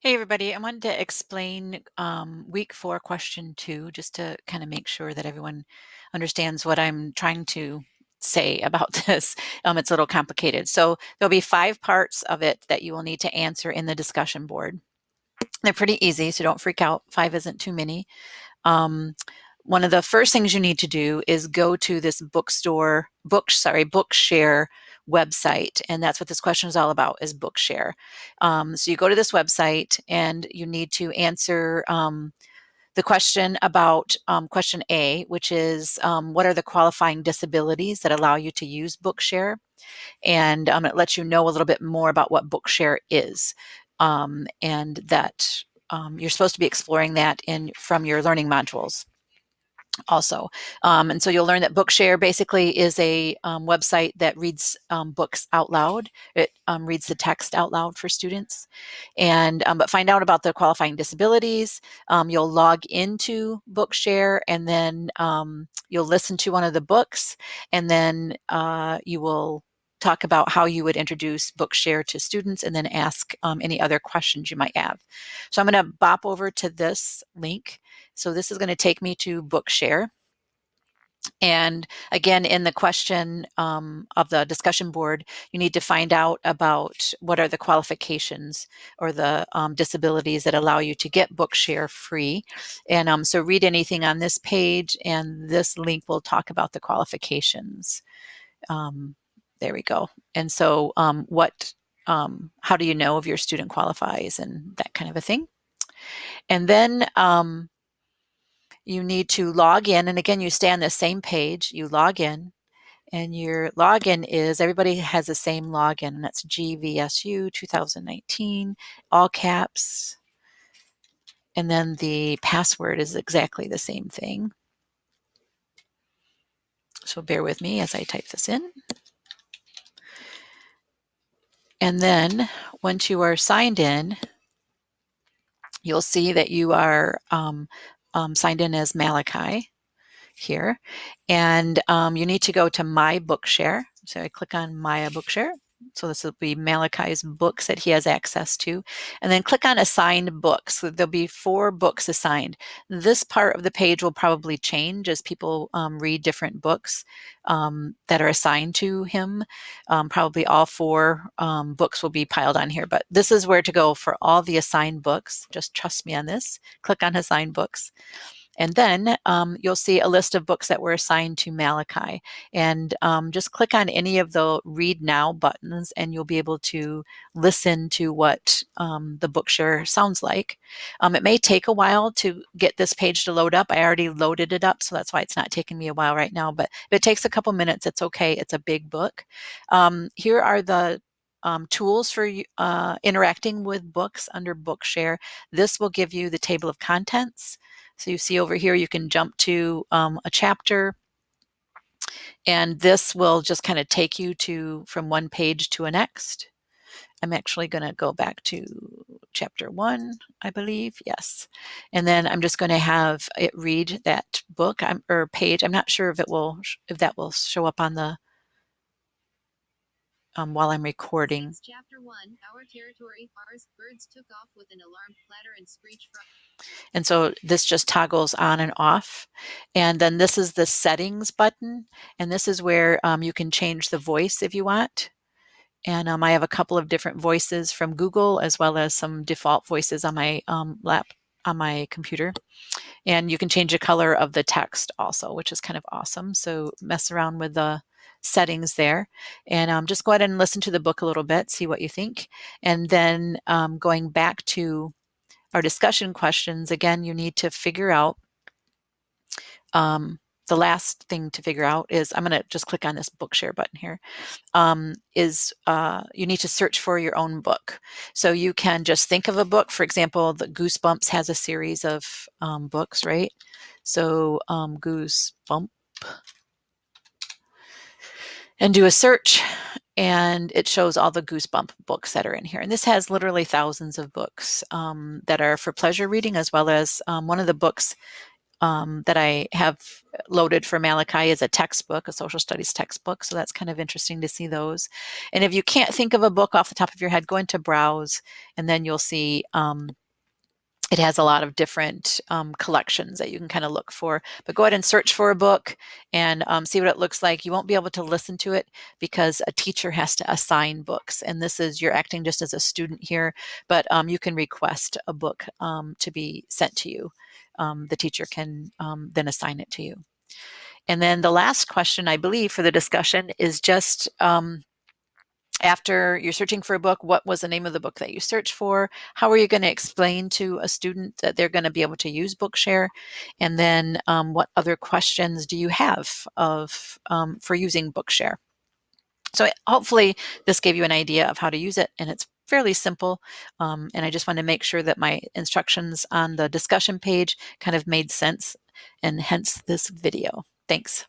Hey everybody, I wanted to explain week 4, question 2, just to kind of make sure that everyone understands what I'm trying to say about this. It's a little complicated. So there'll be 5 parts of it that you will need to answer in the discussion board. They're pretty easy, so don't freak out. 5 isn't too many. Um, One of the first things you need to do is go to this Bookshare website, and that's what this question is all about, is Bookshare. So you go to this website and you need to answer the question about question A, which is what are the qualifying disabilities that allow you to use Bookshare? And it lets you know a little bit more about what Bookshare is, and that you're supposed to be exploring that from your learning modules also. And so you'll learn that Bookshare basically is a website that reads books out loud. It reads the text out loud for students. And but find out about the qualifying disabilities. You'll log into Bookshare, and then you'll listen to one of the books, and then you will talk about how you would introduce Bookshare to students, and then ask any other questions you might have. So I'm going to bop over to this link. So this is going to take me to Bookshare. And again, in the question of the discussion board, you need to find out about what are the qualifications or the disabilities that allow you to get Bookshare free. And so read anything on this page, and this link will talk about the qualifications. There we go. And so how do you know if your student qualifies, and that kind of a thing. And then you need to log in. And again, you stay on the same page. You log in, and your login is, everybody has the same login, and that's GVSU 2019, all caps. And then the password is exactly the same thing. So bear with me as I type this in. And then once you are signed in, you'll see that you are signed in as Malachi here. And you need to go to My Bookshare. So I click on My Bookshare. So this will be Malachi's books that he has access to. And then click on Assigned Books. So there'll be 4 books assigned. This part of the page will probably change as people read different books that are assigned to him. Probably all 4 books will be piled on here. But this is where to go for all the assigned books. Just trust me on this. Click on Assigned Books. And then you'll see a list of books that were assigned to Malachi. And just click on any of the Read Now buttons, and you'll be able to listen to what the Bookshare sounds like. It may take a while to get this page to load up. I already loaded it up, so that's why it's not taking me a while right now. But if it takes a couple minutes, it's okay. It's a big book. Here are the tools for interacting with books under Bookshare. This will give you the table of contents. So you see over here, you can jump to a chapter, and this will just kind of take you from one page to a next. I'm actually going to go back to chapter 1, I believe. Yes. And then I'm just going to have it read that book or page. I'm not sure if that will show up on the while I'm recording. It's chapter 1, Our Territory. Birds took off with an alarm clatter and screech from. And so this just toggles on and off. And then this is the settings button. And this is where you can change the voice if you want. And I have a couple of different voices from Google, as well as some default voices on my on my computer. And you can change the color of the text also, which is kind of awesome. So mess around with the settings there, and just go ahead and listen to the book a little bit, see what you think. And then going back to our discussion questions, again, you need to figure out the last thing to figure out is, I'm going to just click on this Bookshare button here, you need to search for your own book. So you can just think of a book. For example, the Goosebumps has a series of books, right? So Goosebump, and do a search, and it shows all the Goosebump books that are in here. And this has literally thousands of books that are for pleasure reading, as well as one of the books that I have loaded for Malachi is a textbook, a social studies textbook. So that's kind of interesting to see those. And if you can't think of a book off the top of your head, go into Browse, and then you'll see it has a lot of different collections that you can kind of look for. But go ahead and search for a book and see what it looks like. You won't be able to listen to it because a teacher has to assign books. And this is, you're acting just as a student here, but you can request a book to be sent to you. The teacher can then assign it to you. And then the last question, I believe, for the discussion is just after you're searching for a book, what was the name of the book that you searched for? How are you going to explain to a student that they're going to be able to use Bookshare? And then what other questions do you have for using Bookshare? So hopefully this gave you an idea of how to use it, and it's fairly simple. And I just want to make sure that my instructions on the discussion page kind of made sense, and hence this video. Thanks.